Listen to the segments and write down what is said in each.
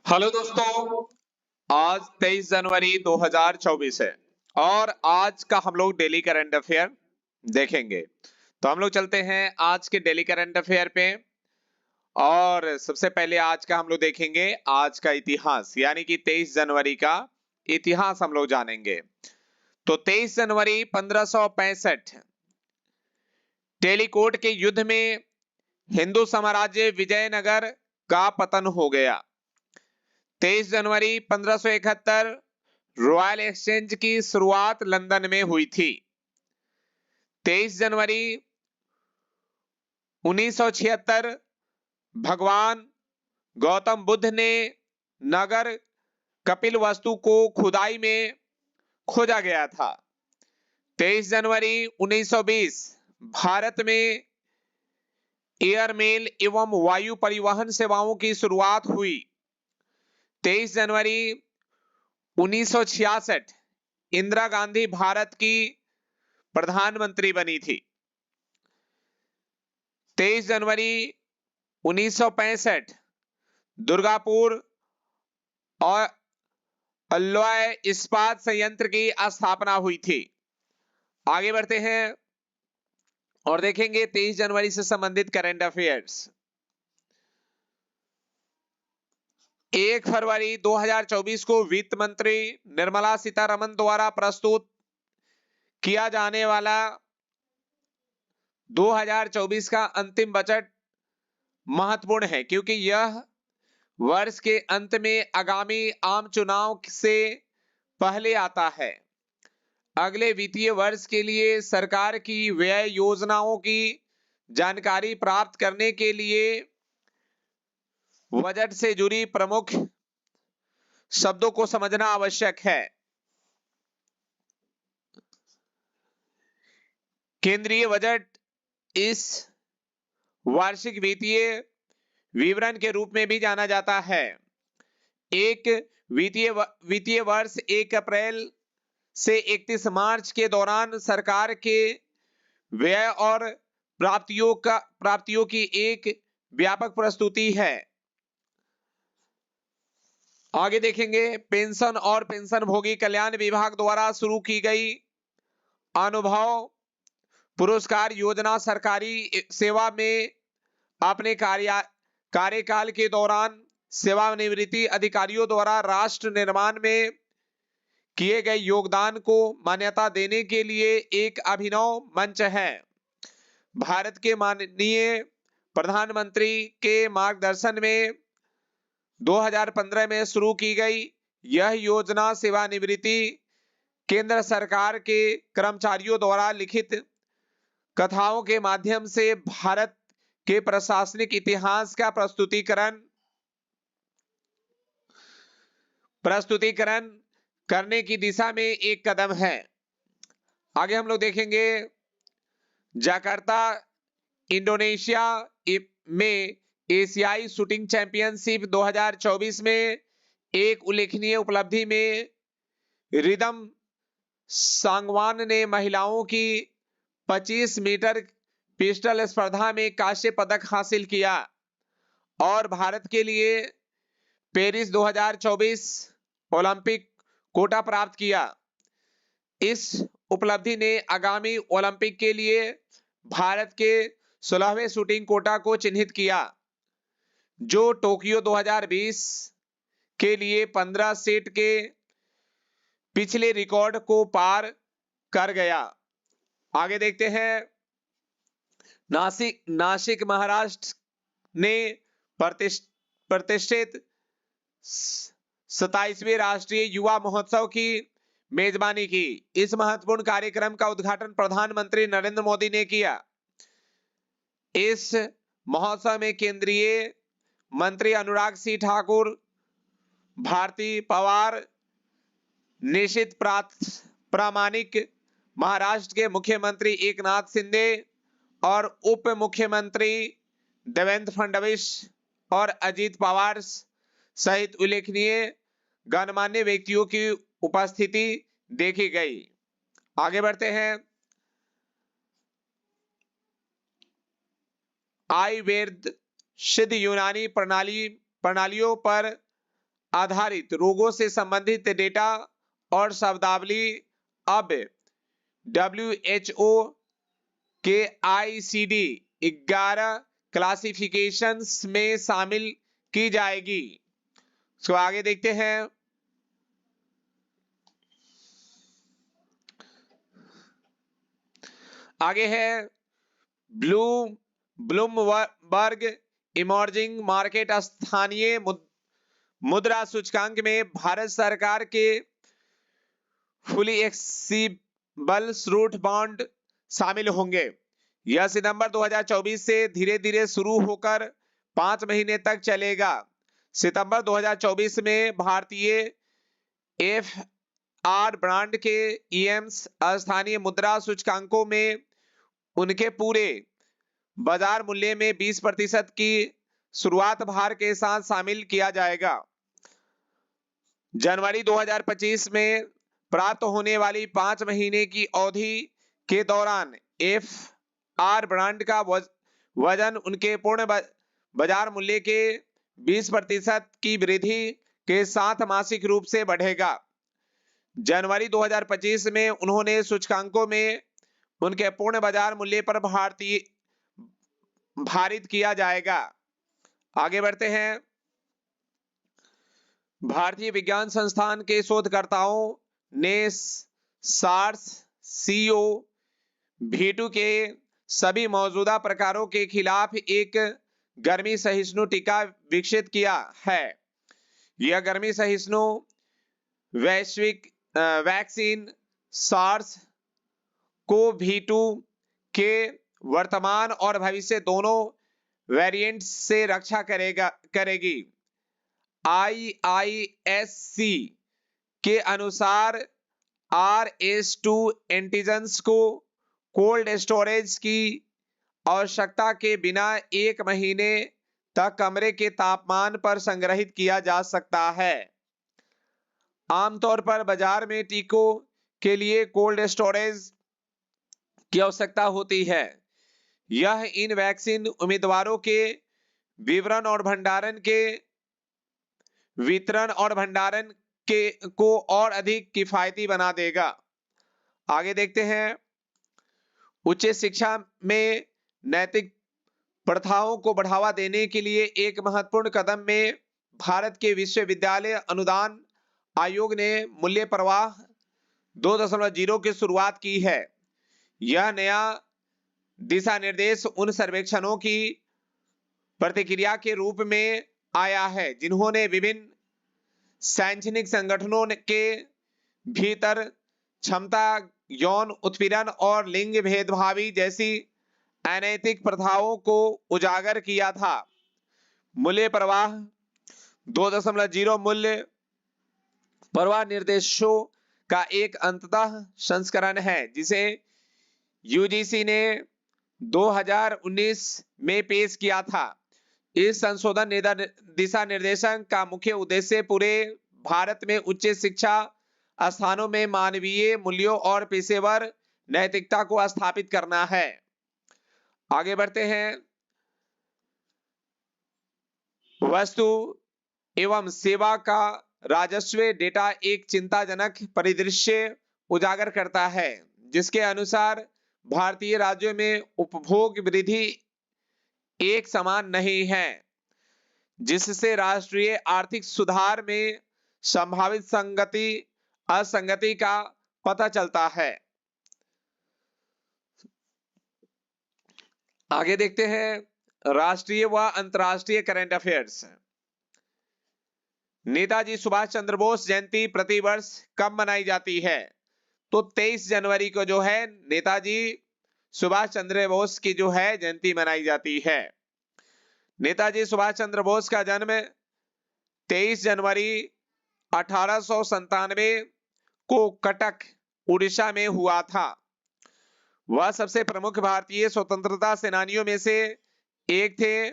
Hello दोस्तों। आज 23 जनवरी 2024 है और आज का हम लोग डेली करंट अफेयर देखेंगे। तो हम लोग चलते हैं आज के डेली करंट अफेयर पे। और सबसे पहले आज का हम लोग देखेंगे आज का इतिहास, यानी कि 23 जनवरी का इतिहास हम लोग जानेंगे। तो 23 जनवरी 1565 टेलीकोट के युद्ध में हिंदू साम्राज्य विजयनगर का पतन हो गया। 23 जनवरी 1571 रॉयल एक्सचेंज की शुरुआत लंदन में हुई थी। 23 जनवरी 1976 भगवान गौतम बुद्ध ने नगर कपिलवस्तु को खुदाई में खोजा गया था। 23 जनवरी 1920 भारत में एयरमेल एवं वायु परिवहन सेवाओं की शुरुआत हुई। 23 जनवरी 1966 इंदिरा गांधी भारत की प्रधानमंत्री बनी थी। 23 जनवरी 1965 दुर्गापुर और अल्लॉय इस्पात संयंत्र की स्थापना हुई थी। आगे बढ़ते हैं और देखेंगे 23 जनवरी से संबंधित करंट अफेयर्स। 1 फरवरी 2024 को वित्त मंत्री निर्मला सीतारमण द्वारा प्रस्तुत किया जाने वाला 2024 का अंतिम बजट महत्वपूर्ण है, क्योंकि यह वर्ष के अंत में आगामी आम चुनाव से पहले आता है। अगले वित्तीय वर्ष के लिए सरकार की व्यय योजनाओं की जानकारी प्राप्त करने के लिए बजट से जुड़ी प्रमुख शब्दों को समझना आवश्यक है। केंद्रीय बजट इस वार्षिक वित्तीय विवरण के रूप में भी जाना जाता है। एक वित्तीय वर्ष 1 अप्रैल से 31 मार्च के दौरान सरकार के व्यय और प्राप्तियों की एक व्यापक प्रस्तुति है। आगे देखेंगे पेंशन और पेंशनभोगी कल्याण विभाग द्वारा शुरू की गई अनुभव पुरस्कार योजना सरकारी सेवा में अपने कार्यकाल के दौरान सेवानिवृत्ति अधिकारियों द्वारा राष्ट्र निर्माण में किए गए योगदान को मान्यता देने के लिए एक अभिनव मंच है। भारत के माननीय प्रधानमंत्री के मार्गदर्शन में 2015 में शुरू की गई यह योजना सेवानिवृत्ति केंद्र सरकार के कर्मचारियों द्वारा लिखित कथाओं के माध्यम से भारत के प्रशासनिक इतिहास का प्रस्तुतिकरण करने की दिशा में एक कदम है। आगे हम लोग देखेंगे जकार्ता इंडोनेशिया में एशियाई शूटिंग चैंपियनशिप 2024 में एक उल्लेखनीय उपलब्धि में रिदम सांगवान ने महिलाओं की 25 मीटर पिस्टल स्पर्धा में कांस्य पदक हासिल किया और भारत के लिए पेरिस 2024 ओलंपिक कोटा प्राप्त किया। इस उपलब्धि ने आगामी ओलंपिक के लिए भारत के 16वें शूटिंग कोटा को चिन्हित किया, जो टोक्यो 2020 के लिए 15 सेट के पिछले रिकॉर्ड को पार कर गया। आगे देखते हैं नासिक महाराष्ट्र ने प्रतिष्ठित 27वें राष्ट्रीय युवा महोत्सव की मेजबानी की। इस महत्वपूर्ण कार्यक्रम का उद्घाटन प्रधानमंत्री नरेंद्र मोदी ने किया। इस महोत्सव में केंद्रीय मंत्री अनुराग सिंह ठाकुर, भारती पवार, निशित प्रामाणिक, महाराष्ट्र के मुख्यमंत्री एकनाथ शिंदे और उप मुख्यमंत्री देवेंद्र फडणवीस और अजीत पवार सहित उल्लेखनीय गणमान्य व्यक्तियों की उपस्थिति देखी गई। आगे बढ़ते हैं आयुर्वेद सिद्ध यूनानी प्रणालियों पर आधारित रोगों से संबंधित डेटा और शब्दावली अब WHO के ICD 11 क्लासिफिकेशंस में शामिल की जाएगी। तो आगे देखते हैं। आगे है ब्लूमबर्ग इमर्जिंग मार्केट स्थानीय मुद्रा सूचकांक में भारत सरकार के फुली एक्सेसिबल रूट बॉन्ड शामिल होंगे। यह सितंबर 2024 से धीरे धीरे शुरू होकर 5 महीने तक चलेगा। सितंबर 2024 में भारतीय FR ब्रांड के EMs स्थानीय मुद्रा सूचकांकों में उनके पूरे बाजार मूल्य में 20% की शुरुआत भार के साथ शामिल किया जाएगा। जनवरी 2025 में प्राप्त होने वाली 5 महीने की अवधि के दौरान FR ब्रांड का वजन उनके पूर्ण बाजार मूल्य के 20% की वृद्धि के साथ मासिक रूप से बढ़ेगा। जनवरी 2025 में उन्होंने सूचकांकों में उनके पूर्ण बाजार मूल्य पर भारित किया जाएगा। आगे बढ़ते हैं। भारतीय विज्ञान संस्थान के शोधकर्ताओं ने SARS-CoV-2 के सभी मौजूदा प्रकारों के खिलाफ एक गर्मी सहिष्णु टीका विकसित किया है। यह गर्मी सहिष्णु वैश्विक वैक्सीन SARS-CoV-2 के वर्तमान और भविष्य दोनों वेरिएंट से रक्षा करेगी। IISc के अनुसार RS2 एंटीजन्स को कोल्ड स्टोरेज की आवश्यकता के बिना 1 महीने तक कमरे के तापमान पर संग्रहित किया जा सकता है। आमतौर पर बाजार में टीकों के लिए कोल्ड स्टोरेज की आवश्यकता होती है। यह इन वैक्सीन उम्मीदवारों के वितरण और भंडारण को और अधिक किफायती बना देगा। आगे देखते हैं। उच्च शिक्षा में नैतिक प्रथाओं को बढ़ावा देने के लिए एक महत्वपूर्ण कदम में भारत के विश्वविद्यालय अनुदान आयोग ने मूल्य प्रवाह 2.0 की शुरुआत की है। यह नया दिशा निर्देश उन सर्वेक्षणों की प्रतिक्रिया के रूप में आया है जिन्होंने विभिन्न शैक्षणिक संगठनों के भीतर क्षमता, यौन उत्पीड़न और लिंग भेदभावी जैसी अनैतिक प्रथाओं को उजागर किया था। मूल्य प्रवाह 2.0 मूल्य प्रवाह निर्देशों का एक अंततः संस्करण है जिसे यूजीसी ने 2019 में पेश किया था। इस संशोधन दिशा निर्देशन का मुख्य उद्देश्य पूरे भारत में उच्च शिक्षा स्थानों में मानवीय मूल्यों और पेशेवर नैतिकता को स्थापित करना है। आगे बढ़ते हैं। वस्तु एवं सेवा का राजस्व डेटा एक चिंताजनक परिदृश्य उजागर करता है जिसके अनुसार भारतीय राज्यों में उपभोग वृद्धि एक समान नहीं है, जिससे राष्ट्रीय आर्थिक सुधार में संभावित असंगति का पता चलता है। आगे देखते हैं राष्ट्रीय व अंतर्राष्ट्रीय करंट अफेयर्स। नेताजी सुभाष चंद्र बोस जयंती प्रतिवर्ष कब मनाई जाती है? तो 23 जनवरी को जो है नेताजी सुभाष चंद्र बोस की जो है जयंती मनाई जाती है। नेताजी सुभाष चंद्र बोस का जन्म 23 जनवरी 1897 को कटक उड़ीसा में हुआ था। वह सबसे प्रमुख भारतीय स्वतंत्रता सेनानियों में से एक थे।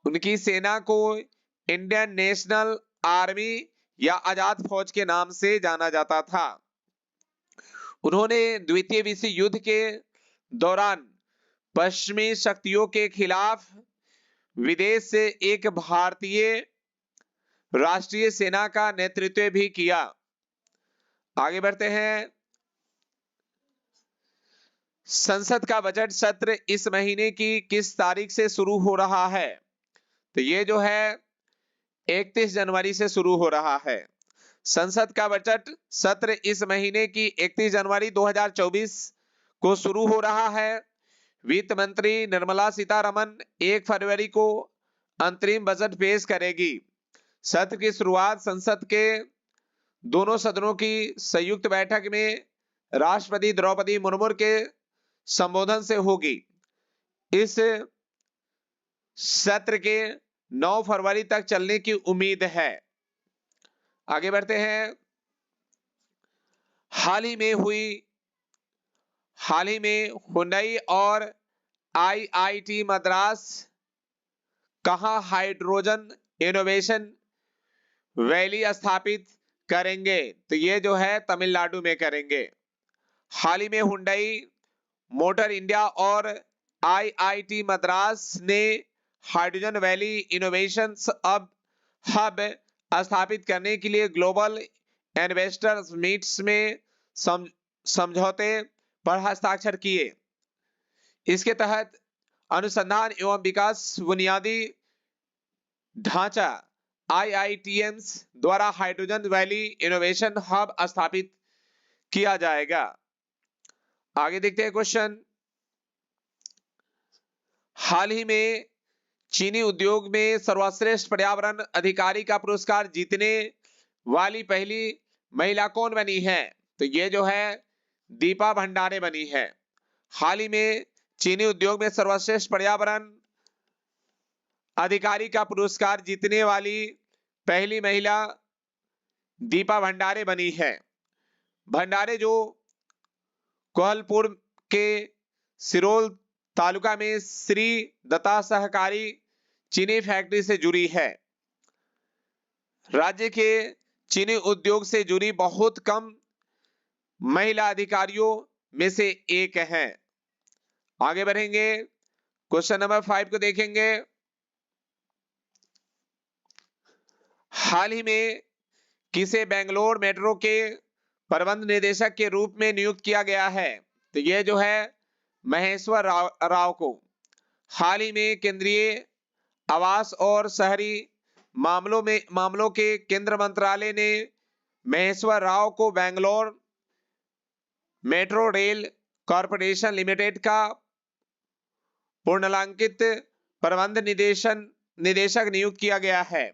उनकी सेना को इंडियन नेशनल आर्मी या आजाद फौज के नाम से जाना जाता था। उन्होंने द्वितीय विश्व युद्ध के दौरान पश्चिमी शक्तियों के खिलाफ विदेश से एक भारतीय राष्ट्रीय सेना का नेतृत्व भी किया। आगे बढ़ते हैं। संसद का बजट सत्र इस महीने की किस तारीख से शुरू हो रहा है? तो ये जो है 31 जनवरी से शुरू हो रहा है। संसद का बजट सत्र इस महीने की 31 जनवरी 2024 को शुरू हो रहा है। वित्त मंत्री निर्मला सीतारमन 1 फरवरी को अंतरिम बजट पेश करेगी। सत्र की शुरुआत संसद के दोनों सदनों की संयुक्त बैठक में राष्ट्रपति द्रौपदी मुर्मू के संबोधन से होगी। इस सत्र के 9 फरवरी तक चलने की उम्मीद है। आगे बढ़ते हैं। हाल ही में हुंडई और आईआईटी मद्रास कहां हाइड्रोजन इनोवेशन वैली स्थापित करेंगे? तो ये जो है तमिलनाडु में करेंगे। हाल ही में हुंडई मोटर इंडिया और आईआईटी मद्रास ने हाइड्रोजन वैली इनोवेशन हब स्थापित करने के लिए ग्लोबल इन्वेस्टर्स मीट्स में समझौते पर हस्ताक्षर किए। इसके तहत अनुसंधान एवं विकास बुनियादी ढांचा आईआईटीएम्स द्वारा हाइड्रोजन वैली इनोवेशन हब स्थापित किया जाएगा। आगे देखते हैं क्वेश्चन। हाल ही में चीनी उद्योग में सर्वश्रेष्ठ पर्यावरण अधिकारी का पुरस्कार जीतने वाली पहली महिला कौन बनी है? तो ये जो है दीपा भंडारे बनी है। हाल ही में चीनी उद्योग में सर्वश्रेष्ठ पर्यावरण अधिकारी का पुरस्कार जीतने वाली पहली महिला दीपा भंडारे बनी है। भंडारे जो कोहलपुर के सिरोल तालुका में श्री दत्ता सहकारी चीनी फैक्ट्री से जुड़ी है। राज्य के चीनी उद्योग से जुड़ी बहुत कम महिला अधिकारियों में से एक है। आगे बढ़ेंगे। क्वेश्चन नंबर 5 को देखेंगे। हाल ही में किसे बेंगलोर मेट्रो के प्रबंध निदेशक के रूप में नियुक्त किया गया है? तो यह जो है महेश्वर राव को। हाल ही में केंद्रीय आवास और शहरी मामलों के केंद्र मंत्रालय ने महेश्वर राव को Bangalore metro rail corporation limited का पूर्णांकित प्रबंध निदेशक नियुक्त किया गया है।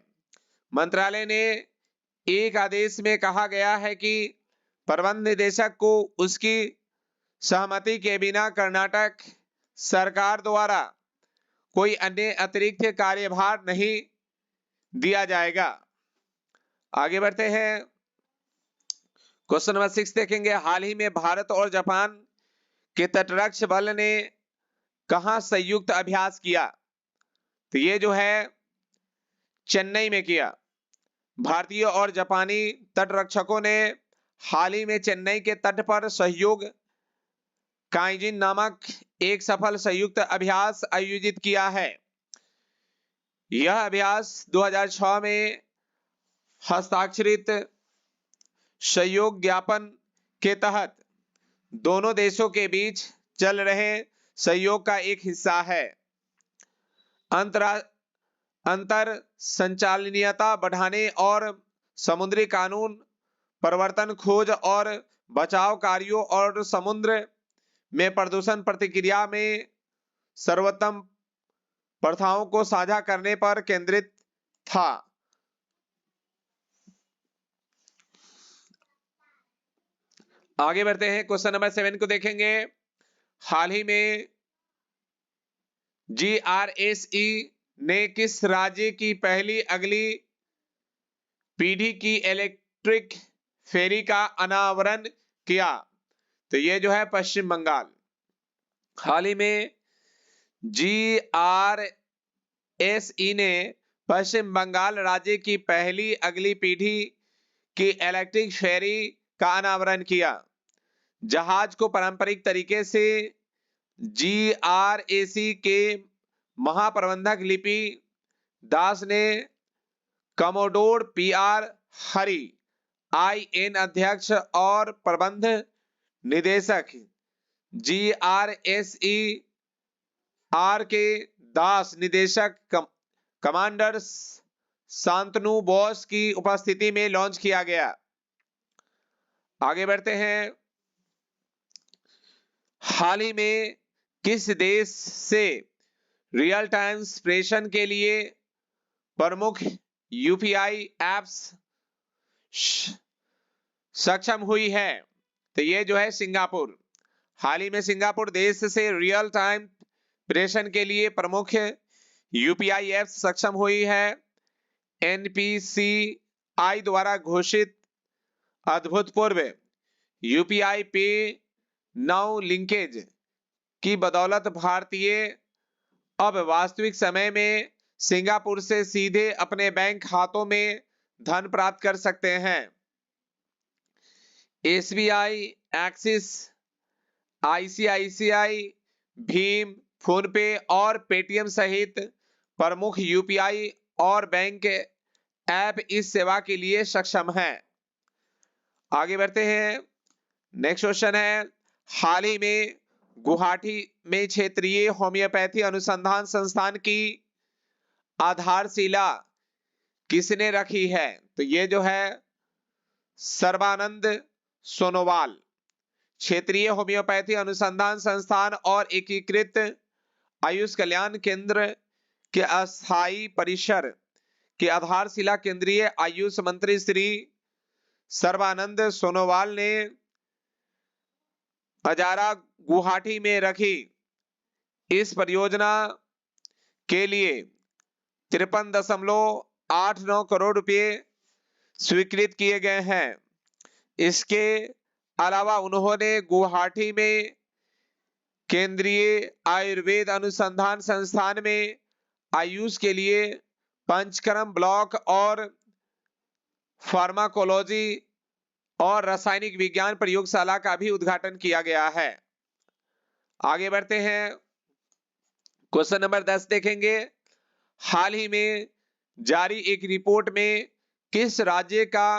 मंत्रालय ने एक आदेश में कहा गया है कि प्रबंध निदेशक को उसकी सहमति के बिना कर्नाटक सरकार द्वारा कोई अन्य अतिरिक्त कार्यभार नहीं दिया जाएगा। आगे बढ़ते हैं। क्वेश्चन नंबर 6 देखेंगे। हाल ही में भारत और जापान के तटरक्षक बल ने कहां संयुक्त अभ्यास किया? तो ये जो है चेन्नई में किया। भारतीय और जापानी तटरक्षकों ने हाल ही में चेन्नई के तट पर सहयोग काइजिन नामक एक सफल संयुक्त अभ्यास आयोजित किया है। यह अभ्यास 2006 में हस्ताक्षरित सहयोग ज्ञापन के तहत दोनों देशों के बीच चल रहे सहयोग का एक हिस्सा है। अंतर संचालनीयता बढ़ाने और समुद्री कानून प्रवर्तन, खोज और बचाव कार्यों और समुद्र में प्रदूषण प्रतिक्रिया में सर्वोत्तम प्रथाओं को साझा करने पर केंद्रित था। आगे बढ़ते हैं। क्वेश्चन नंबर 7 को देखेंगे। हाल ही में GRSE ने किस राज्य की पहली अगली पीढ़ी की इलेक्ट्रिक फेरी का अनावरण किया? तो ये जो है पश्चिम बंगाल। हाल ही में GRSE ने पश्चिम बंगाल राज्य की पहली अगली पीढ़ी की इलेक्ट्रिक फेरी का अनावरण किया। जहाज को पारंपरिक तरीके से GRSE के महाप्रबंधक लिपि दास ने कमोडोर PR हरि IN अध्यक्ष और प्रबंध निदेशक GRSE दास निदेशक कमांडर शांतनु बोस की उपस्थिति में लॉन्च किया गया। आगे बढ़ते हैं। हाल ही में किस देश से रियल टाइम प्रेषण के लिए प्रमुख UPI एप्स सक्षम हुई है? तो ये जो है सिंगापुर। हाल ही में सिंगापुर देश से रियल टाइम प्रेषण के लिए प्रमुख UPI एप्स सक्षम हुई है। NPCI द्वारा घोषित अभूतपूर्व UPI पे नाउ लिंकेज की बदौलत भारतीय अब वास्तविक समय में सिंगापुर से सीधे अपने बैंक खातों में धन प्राप्त कर सकते हैं। SBI, axis, ICICI, Bhim, PhonePe और पेटीएम सहित प्रमुख UPI और बैंक ऐप इस सेवा के लिए सक्षम हैं। आगे बढ़ते हैं। नेक्स्ट क्वेश्चन है, हाल ही में गुवाहाटी में क्षेत्रीय होम्योपैथी अनुसंधान संस्थान की आधारशिला किसने रखी है? तो ये जो है सर्बानंद सोनोवाल। क्षेत्रीय होम्योपैथी अनुसंधान संस्थान और एकीकृत आयुष कल्याण केंद्र के अस्थायी परिसर की आधारशिला केंद्रीय आयुष मंत्री श्री सर्बानंद सोनोवाल ने हजारा गुवाहाटी में रखी। इस परियोजना के लिए 53.89 करोड़ रुपए स्वीकृत किए गए हैं। इसके अलावा उन्होंने गुवाहाटी में केंद्रीय आयुर्वेद अनुसंधान संस्थान में आयुष के लिए पंचकर्म ब्लॉक और फार्माकोलॉजी और रासायनिक विज्ञान प्रयोगशाला का भी उद्घाटन किया गया है। आगे बढ़ते हैं। क्वेश्चन नंबर 10 देखेंगे। हाल ही में जारी एक रिपोर्ट में किस राज्य का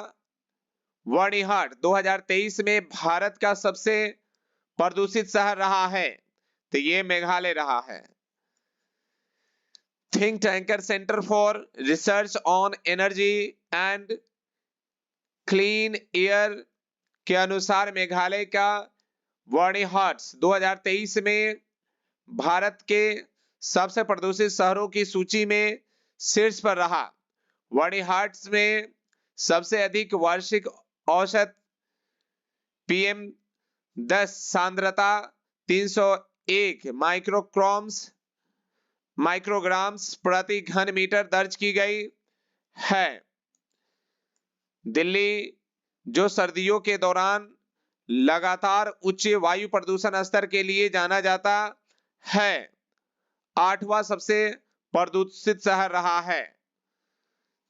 वाणिहाट 2023 में भारत का सबसे प्रदूषित शहर रहा है? तो ये मेघालय रहा है। Think tanker centre for research on energy and clean air के अनुसार मेघालय का वाणिहाट 2023 में भारत के सबसे प्रदूषित शहरों की सूची में शीर्ष पर रहा। वाणिहाट में सबसे अधिक वार्षिक औसत PM10 सांद्रता 301 माइक्रोग्राम्स प्रति घन मीटर दर्ज की गई है। दिल्ली, जो सर्दियों के दौरान लगातार उच्च वायु प्रदूषण स्तर के लिए जाना जाता है, 8वां सबसे प्रदूषित शहर रहा है।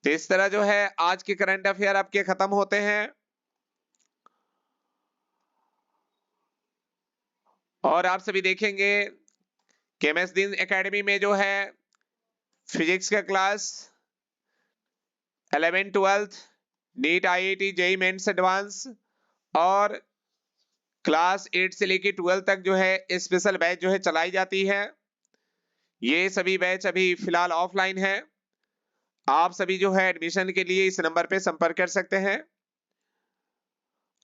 तो इस तरह जो है आज के करंट अफेयर आपके खत्म होते हैं। और आप सभी देखेंगे कि MS दिन एकेडमी में जो है फिजिक्स का class 11, 12 NEET, IIT, JEE mains advance और क्लास 8 से लेके 12 तक जो है स्पेशल बैच जो है चलाई जाती है। ये सभी बैच अभी फिलहाल ऑफलाइन है। आप सभी जो है एडमिशन के लिए इस नंबर पे संपर्क कर सकते हैं।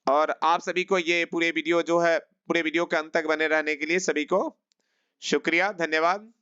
और आप सभी को ये पूरे वीडियो के अंत तक बने रहने के लिए सभी को शुक्रिया, धन्यवाद।